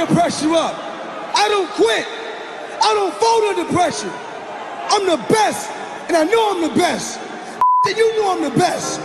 the pressure up. I don't quit. I don't fold under pressure. I'm the best, and I know I'm the best. And you know I'm the best.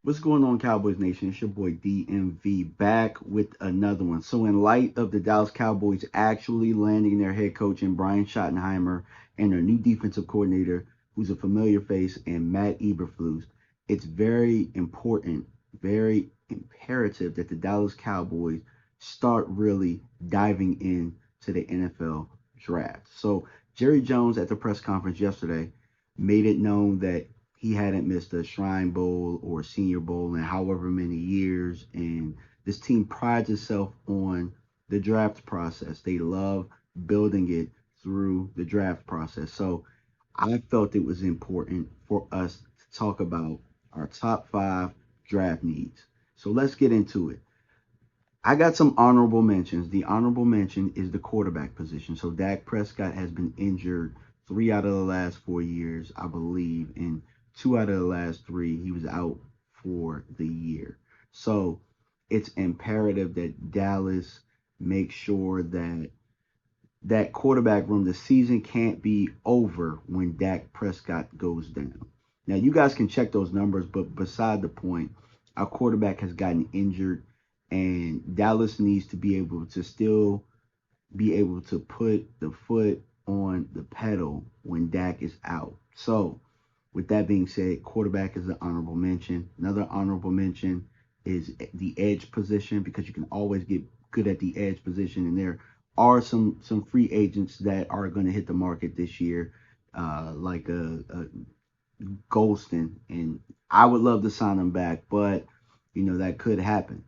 What's going on, Cowboys Nation? It's your boy DMV back with another one. So in light of the Dallas Cowboys actually landing their head coach in Brian Schottenheimer and their new defensive coordinator, who's a familiar face, and Matt Eberflus, it's very important, very imperative that the Dallas Cowboys start really diving into the NFL draft. So Jerry Jones at the press conference yesterday made it known that he hadn't missed a Shrine Bowl or Senior Bowl in however many years. And this team prides itself on the draft process. They love building it through the draft process. So I felt it was important for us to talk about our top 5 draft needs. So let's get into it. I got some honorable mentions. The honorable mention is the quarterback position. So Dak Prescott has been injured 3 out of the last 4 years, I believe, and 2 out of the last 3, he was out for the year. So it's imperative that Dallas make sure that that quarterback room, the season can't be over when Dak Prescott goes down. Now, you guys can check those numbers, but beside the point, our quarterback has gotten injured, and Dallas needs to be able to still be able to put the foot on the pedal when Dak is out. So with that being said, quarterback is an honorable mention. Another honorable mention is the edge position, because you can always get good at the edge position. And there are some free agents that are going to hit the market this year, like a Golston. And I would love to sign him back, but, that could happen.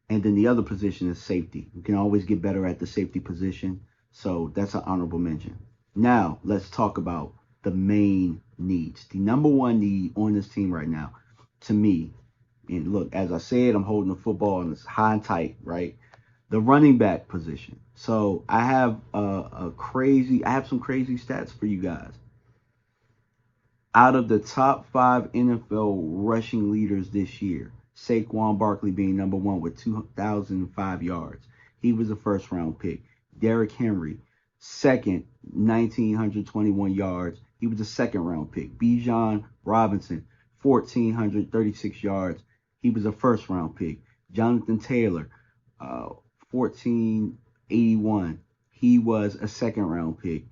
And then the other position is safety. You can always get better at the safety position. So that's an honorable mention. Now, let's talk about the main needs. The number one need on this team right now, to me, and look, as I said, I'm holding the football and it's high and tight, right? The running back position. So I have some crazy stats for you guys. Out of the top 5 NFL rushing leaders this year, Saquon Barkley being number 1 with 2,005 yards. He was a first round pick. Derrick Henry, second, 1,921 yards. He was a second round pick. Bijan Robinson, 1,436 yards. He was a first round pick. Jonathan Taylor, 1,481. He was a second round pick.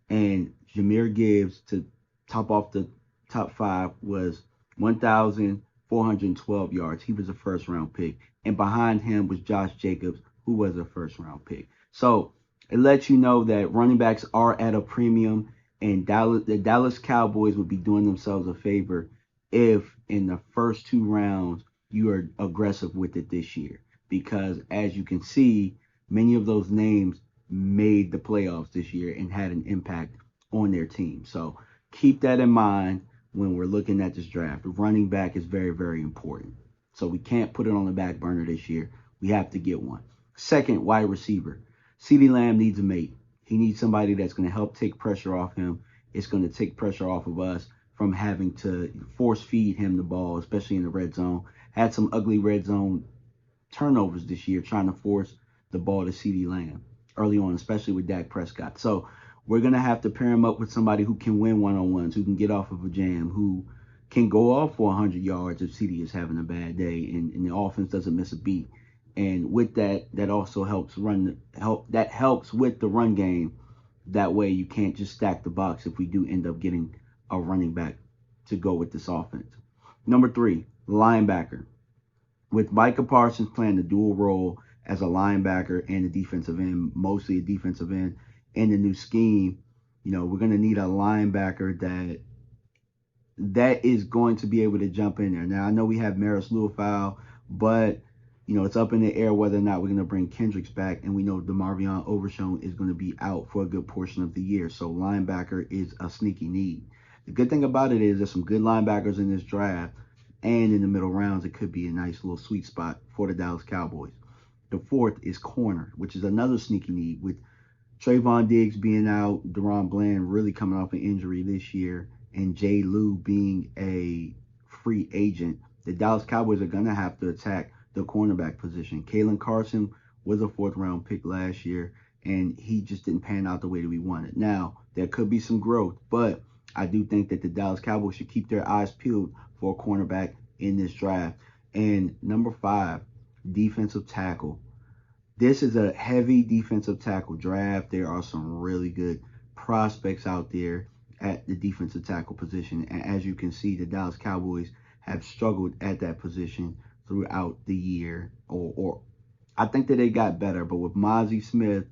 And Jahmyr Gibbs, to top off the top 5, was 1,412 yards. He was a first round pick. And behind him was Josh Jacobs, who was a first round pick. So it lets you know that running backs are at a premium. And the Dallas Cowboys would be doing themselves a favor if in the first 2 rounds you are aggressive with it this year. Because as you can see, many of those names made the playoffs this year and had an impact on their team. So keep that in mind when we're looking at this draft. Running back is very, very important. So we can't put it on the back burner this year. We have to get one. Second, wide receiver. CeeDee Lamb needs a mate. He needs somebody that's going to help take pressure off him. It's going to take pressure off of us from having to force feed him the ball, especially in the red zone. Had some ugly red zone turnovers this year trying to force the ball to CeeDee Lamb early on, especially with Dak Prescott. So we're going to have to pair him up with somebody who can win one-on-ones, who can get off of a jam, who can go off for 100 yards if CeeDee is having a bad day and the offense doesn't miss a beat. And with that also helps with the run game. That way you can't just stack the box if we do end up getting a running back to go with this offense. Number 3, linebacker. With Micah Parsons playing the dual role as a linebacker and a defensive end, mostly a defensive end, in the new scheme, we're going to need a linebacker that is going to be able to jump in there. Now, I know we have Maris Luafau, but it's up in the air whether or not we're going to bring Kendricks back, and we know DeMarvion Overshown is going to be out for a good portion of the year. So linebacker is a sneaky need. The good thing about it is there's some good linebackers in this draft, and in the middle rounds, it could be a nice little sweet spot for the Dallas Cowboys. The fourth is corner, which is another sneaky need with Trayvon Diggs being out, Deron Bland really coming off an injury this year, and Jay Lou being a free agent, the Dallas Cowboys are going to have to attack the cornerback position. Kalen Carson was a 4th-round pick last year, and he just didn't pan out the way that we wanted. Now, there could be some growth, but I do think that the Dallas Cowboys should keep their eyes peeled for a cornerback in this draft. And number 5, defensive tackle. This is a heavy defensive tackle draft. There are some really good prospects out there at the defensive tackle position. And as you can see, the Dallas Cowboys have struggled at that position throughout the year. Or I think that they got better, but with Mozzie Smith,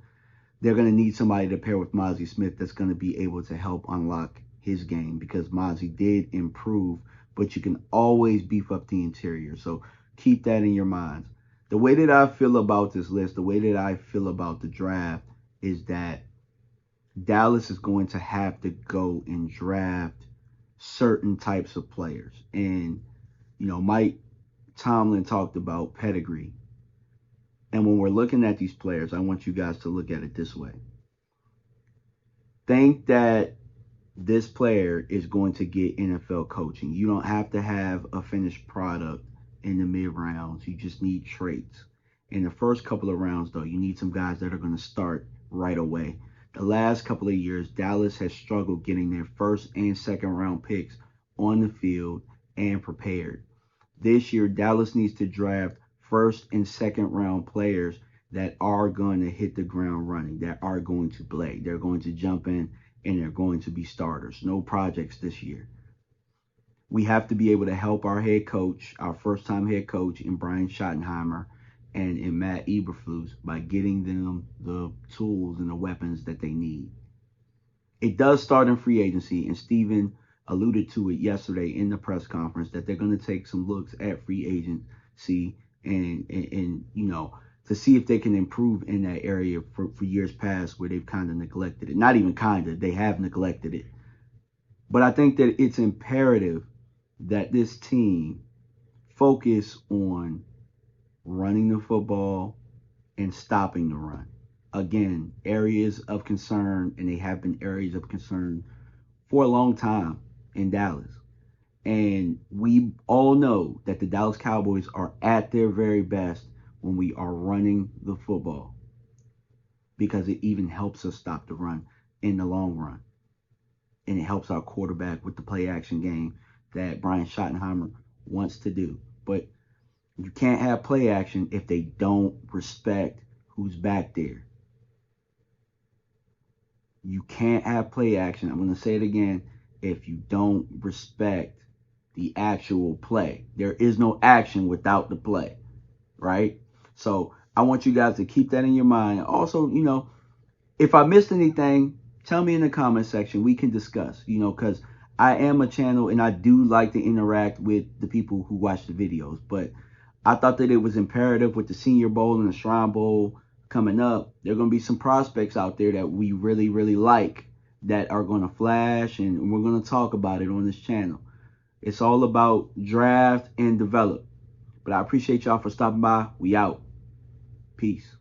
they're going to need somebody to pair with Mozzie Smith that's going to be able to help unlock his game, because Mozzie did improve, but you can always beef up the interior. So keep that in your minds. The way that I feel about this list, the way that I feel about the draft is that Dallas is going to have to go and draft certain types of players. And, Mike Tomlin talked about pedigree. And when we're looking at these players, I want you guys to look at it this way. Think that this player is going to get NFL coaching. You don't have to have a finished product in the mid rounds. You just need traits. In the first couple of rounds, though, you need some guys that are going to start right away. The last couple of years, Dallas has struggled getting their 1st and 2nd round picks on the field and prepared. This year, Dallas needs to draft 1st and 2nd round players that are going to hit the ground running, that are going to play. They're going to jump in and they're going to be starters. No projects this year. We have to be able to help our head coach, our first-time head coach in Brian Schottenheimer and in Matt Eberflus, by getting them the tools and the weapons that they need. It does start in free agency, and Steven alluded to it yesterday in the press conference that they're going to take some looks at free agency and to see if they can improve in that area for years past where they've kind of neglected it. Not even kind of, they have neglected it. But I think that it's imperative that this team focus on running the football and stopping the run. Again, areas of concern, and they have been areas of concern for a long time in Dallas. And we all know that the Dallas Cowboys are at their very best when we are running the football, because it even helps us stop the run in the long run. And it helps our quarterback with the play action game that Brian Schottenheimer wants to do. But you can't have play action if they don't respect who's back there. You can't have play action, I'm going to say it again, if you don't respect the actual play. There is no action without the play, right? So I want you guys to keep that in your mind. Also, if I missed anything, tell me in the comment section. We can discuss, because I am a channel and I do like to interact with the people who watch the videos. But I thought that it was imperative with the Senior Bowl and the Shrine Bowl coming up. There are going to be some prospects out there that we really, really like that are going to flash, and we're going to talk about it on this channel. It's all about draft and develop. But I appreciate y'all for stopping by. We out. Peace.